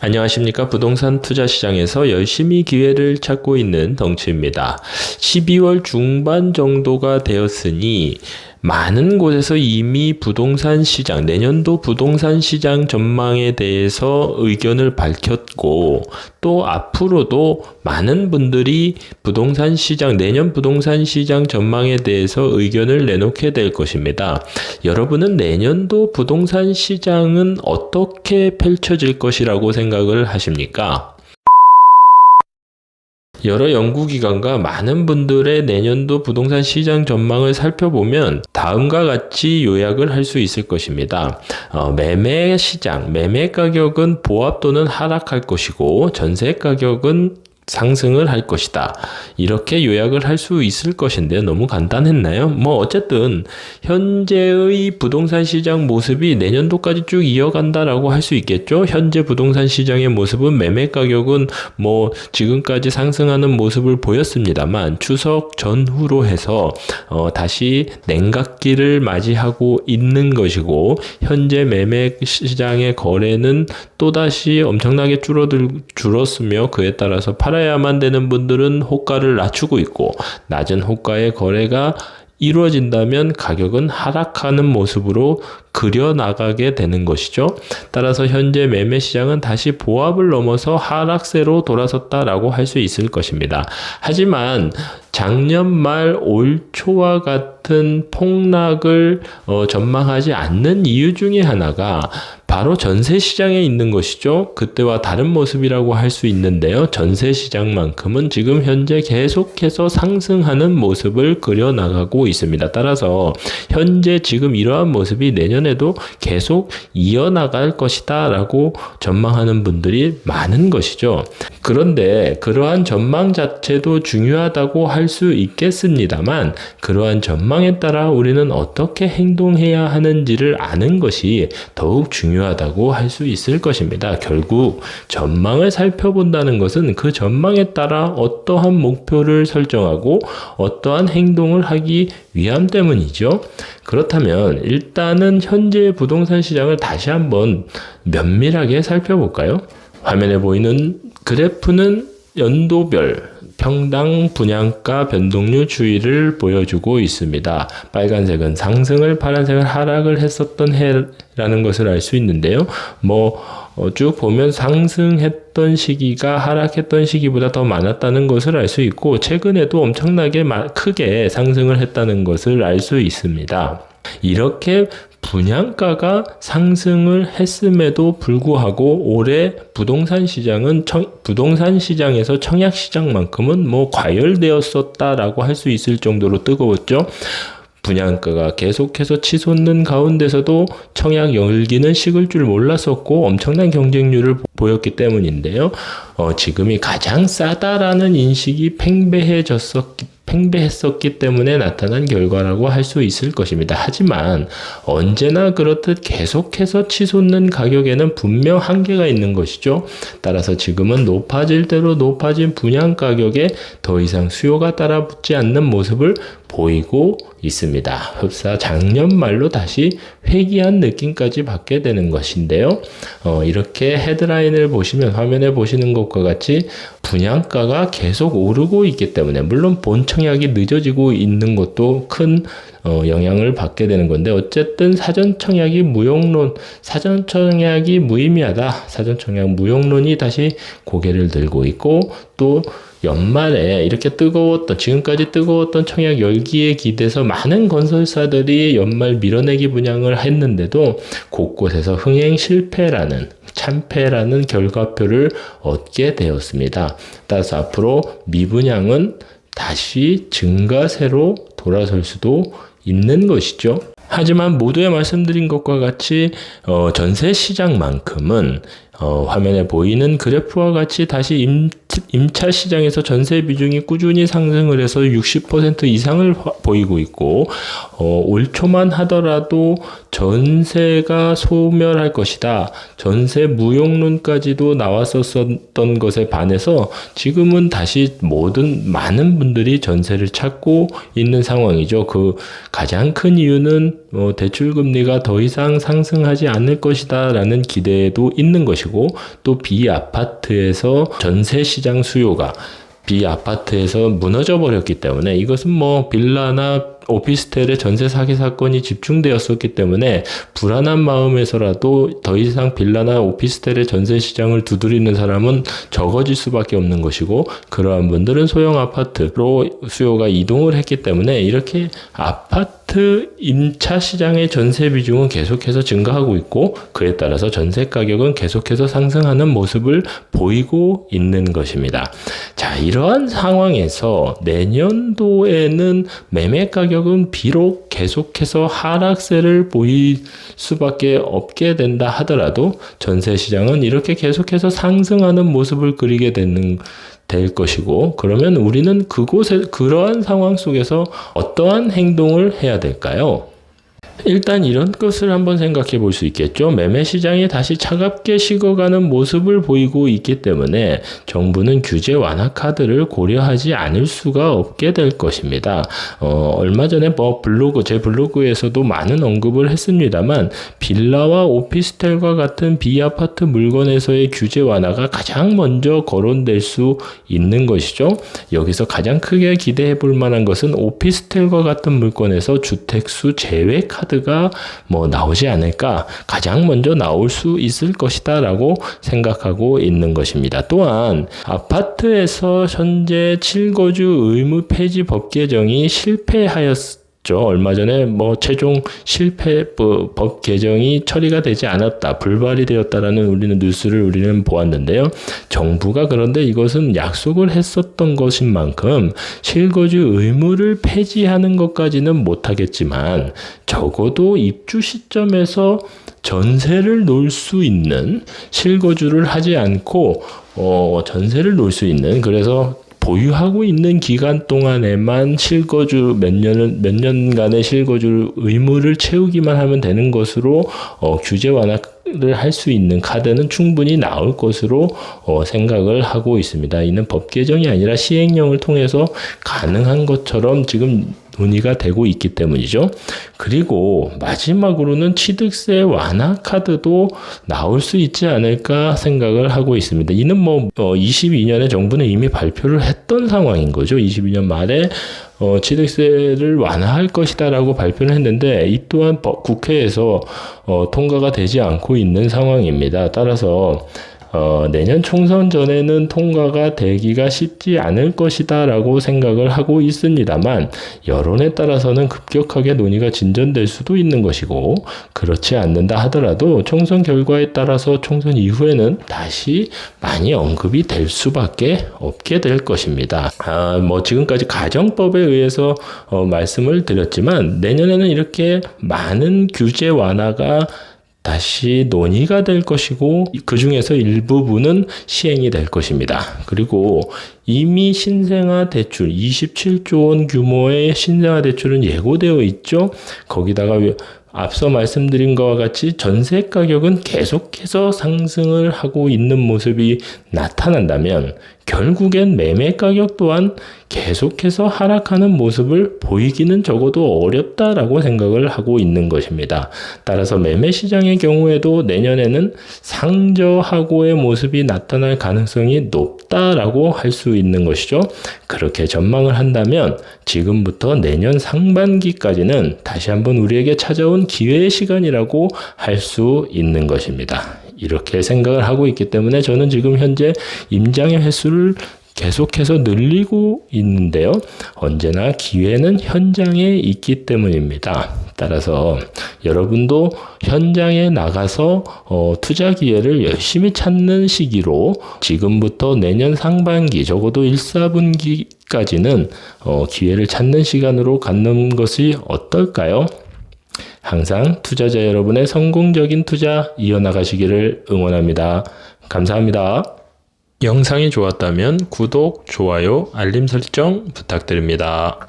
안녕하십니까. 부동산 투자 시장에서 열심히 기회를 찾고 있는 덩치입니다. 12월 중반 정도가 되었으니 많은 곳에서 이미 부동산 시장, 내년도 부동산 시장 전망에 대해서 의견을 밝혔고, 또 앞으로도 많은 분들이 부동산 시장, 내년 부동산 시장 전망에 대해서 의견을 내놓게 될 것입니다. 여러분은 내년도 부동산 시장은 어떻게 펼쳐질 것이라고 생각을 하십니까? 여러 연구기관과 많은 분들의 내년도 부동산 시장 전망을 살펴보면 다음과 같이 요약을 할 수 있을 것입니다. 매매 시장, 매매 가격은 보합 또는 하락할 것이고 전세 가격은 상승을 할 것이다. 이렇게 요약을 할 수 있을 것인데 너무 간단했나요? 어쨌든 현재의 부동산 시장 모습이 내년도까지 쭉 이어간다라고 할 수 있겠죠. 현재 부동산 시장의 모습은 매매 가격은 지금까지 상승하는 모습을 보였습니다만 추석 전후로 해서 다시 냉각기를 맞이하고 있는 것이고, 현재 매매 시장의 거래는 또다시 엄청나게 줄었으며 그에 따라서 팔아야만 되는 분들은 호가를 낮추고 있고, 낮은 호가의 거래가 이루어진다면 가격은 하락하는 모습으로 그려나가게 되는 것이죠. 따라서 현재 매매 시장은 다시 보합을 넘어서 하락세로 돌아섰다라고 할 수 있을 것입니다. 하지만 작년 말 올 초와 같은 폭락을 전망하지 않는 이유 중에 하나가 바로 전세 시장에 있는 것이죠. 그때와 다른 모습이라고 할 수 있는데요. 전세 시장만큼은 지금 현재 계속해서 상승하는 모습을 그려나가고 있습니다. 따라서 현재 지금 이러한 모습이 내년에도 계속 이어나갈 것이다 라고 전망하는 분들이 많은 것이죠. 그런데 그러한 전망 자체도 중요하다고 할 수 있겠습니다만, 그러한 전망에 따라 우리는 어떻게 행동해야 하는지를 아는 것이 더욱 중요하다고 할 수 있을 것입니다. 결국 전망을 살펴본다는 것은 그 전망에 따라 어떠한 목표를 설정하고 어떠한 행동을 하기 위함 때문이죠. 그렇다면 일단은 현재 부동산 시장을 다시 한번 면밀하게 살펴볼까요? 화면에 보이는 그래프는 연도별 평당 분양가 변동률 추이를 보여주고 있습니다. 빨간색은 상승을, 파란색은 하락을 했었던 해라는 것을 알 수 있는데요. 쭉 보면 상승했던 시기가 하락했던 시기보다 더 많았다는 것을 알 수 있고, 최근에도 엄청나게 크게 상승을 했다는 것을 알 수 있습니다. 이렇게 분양가가 상승을 했음에도 불구하고 올해 부동산 시장에서 청약 시장만큼은 과열되었었다라고 할 수 있을 정도로 뜨거웠죠. 분양가가 계속해서 치솟는 가운데서도 청약 열기는 식을 줄 몰랐었고 엄청난 경쟁률을 보였기 때문인데요. 지금이 가장 싸다라는 인식이 팽배했었기 때문에 나타난 결과라고 할 수 있을 것입니다. 하지만 언제나 그렇듯 계속해서 치솟는 가격에는 분명 한계가 있는 것이죠. 따라서 지금은 높아질 대로 높아진 분양 가격에 더 이상 수요가 따라붙지 않는 모습을 보이고 있습니다. 흡사 작년 말로 다시 회귀한 느낌까지 받게 되는 것인데요. 이렇게 헤드라인을 보시면 화면에 보시는 것과 같이 분양가가 계속 오르고 있기 때문에, 물론 본 청약이 늦어지고 있는 것도 큰 영향을 받게 되는 건데, 어쨌든 사전 청약이 무의미하다, 사전 청약 무용론이 다시 고개를 들고 있고, 또 연말에 이렇게 지금까지 뜨거웠던 청약 열기에 기대서 많은 건설사들이 연말 밀어내기 분양을 했는데도 곳곳에서 흥행 참패라는 결과표를 얻게 되었습니다. 따라서 앞으로 미분양은 다시 증가세로 돌아설 수도 있는 것이죠. 하지만 모두에 말씀드린 것과 같이 전세 시장만큼은 화면에 보이는 그래프와 같이 다시 임차 시장에서 전세 비중이 꾸준히 상승을 해서 60% 이상을 보이고 있고 올 초만 하더라도 전세가 소멸할 것이다. 전세 무용론까지도 나왔었던 것에 반해서 지금은 다시 많은 분들이 전세를 찾고 있는 상황이죠. 그 가장 큰 이유는 대출 금리가 더 이상 상승하지 않을 것이다 라는 기대도 있는 것이고, 또 비아파트에서 전세 시장 수요가 비아파트에서 무너져 버렸기 때문에, 이것은 빌라나 오피스텔의 전세 사기 사건이 집중되었었기 때문에 불안한 마음에서라도 더 이상 빌라나 오피스텔의 전세 시장을 두드리는 사람은 적어질 수밖에 없는 것이고, 그러한 분들은 소형 아파트로 수요가 이동을 했기 때문에 이렇게 아파트 임차 시장의 전세 비중은 계속해서 증가하고 있고, 그에 따라서 전세 가격은 계속해서 상승하는 모습을 보이고 있는 것입니다. 자, 이러한 상황에서 내년도에는 매매 가격은 비록 계속해서 하락세를 보일 수밖에 없게 된다 하더라도 전세 시장은 이렇게 계속해서 상승하는 모습을 그리게 될 것이고, 그러면 우리는 그러한 상황 속에서 어떠한 행동을 해야 될까요? 일단 이런 것을 한번 생각해 볼 수 있겠죠. 매매 시장이 다시 차갑게 식어가는 모습을 보이고 있기 때문에 정부는 규제 완화 카드를 고려하지 않을 수가 없게 될 것입니다. 얼마 전에 제 블로그에서도 많은 언급을 했습니다만, 빌라와 오피스텔과 같은 비아파트 물건에서의 규제 완화가 가장 먼저 거론될 수 있는 것이죠. 여기서 가장 크게 기대해 볼 만한 것은 오피스텔과 같은 물건에서 주택수 제외 카드가 나오지 않을까, 가장 먼저 나올 수 있을 것이다 라고 생각하고 있는 것입니다. 또한 아파트에서 현재 7거주 의무 폐지 법 개정이 실패하였습니다. 얼마 전에 최종 실패 법 개정이 처리가 되지 않았다, 불발이 되었다라는 우리는 보았는데요. 정부가 그런데 이것은 약속을 했었던 것인 만큼 실거주 의무를 폐지하는 것까지는 못하겠지만, 적어도 입주 시점에서 전세를 놓을 수 있는, 실거주를 하지 않고 전세를 놓을 수 있는, 그래서 보유하고 있는 기간 동안에만 실거주 몇 년간의 실거주 의무를 채우기만 하면 되는 것으로 규제 완화를 할 수 있는 카드는 충분히 나올 것으로 생각을 하고 있습니다. 이는 법 개정이 아니라 시행령을 통해서 가능한 것처럼 지금 논의가 되고 있기 때문이죠. 그리고 마지막으로는 취득세 완화 카드도 나올 수 있지 않을까 생각을 하고 있습니다. 이는 22년에 정부는 이미 발표를 했던 상황인 거죠. 22년 말에 취득세를 완화할 것이다라고 발표를 했는데, 이 또한 국회에서 통과가 되지 않고 있는 상황입니다. 따라서 내년 총선 전에는 통과가 되기가 쉽지 않을 것이다 라고 생각을 하고 있습니다만, 여론에 따라서는 급격하게 논의가 진전될 수도 있는 것이고, 그렇지 않는다 하더라도 총선 결과에 따라서 총선 이후에는 다시 많이 언급이 될 수밖에 없게 될 것입니다. 지금까지 가정법에 의해서 말씀을 드렸지만, 내년에는 이렇게 많은 규제 완화가 다시 논의가 될 것이고, 그 중에서 일부분은 시행이 될 것입니다. 그리고 이미 신생아 대출 27조 원 규모의 신생아 대출은 예고되어 있죠. 거기다가 앞서 말씀드린 것과 같이 전세 가격은 계속해서 상승을 하고 있는 모습이 나타난다면, 결국엔 매매 가격 또한 계속해서 하락하는 모습을 보이기는 적어도 어렵다라고 생각을 하고 있는 것입니다. 따라서 매매 시장의 경우에도 내년에는 상저하고의 모습이 나타날 가능성이 높다라고 할 수 있는 것이죠. 그렇게 전망을 한다면 지금부터 내년 상반기까지는 다시 한번 우리에게 찾아온 기회의 시간이라고 할 수 있는 것입니다. 이렇게 생각을 하고 있기 때문에 저는 지금 현재 임장의 횟수를 계속해서 늘리고 있는데요. 언제나 기회는 현장에 있기 때문입니다. 따라서 여러분도 현장에 나가서 투자 기회를 열심히 찾는 시기로 지금부터 내년 상반기, 적어도 1, 4분기까지는 기회를 찾는 시간으로 갖는 것이 어떨까요? 항상 투자자 여러분의 성공적인 투자 이어나가시기를 응원합니다. 감사합니다. 영상이 좋았다면 구독, 좋아요, 알림 설정 부탁드립니다.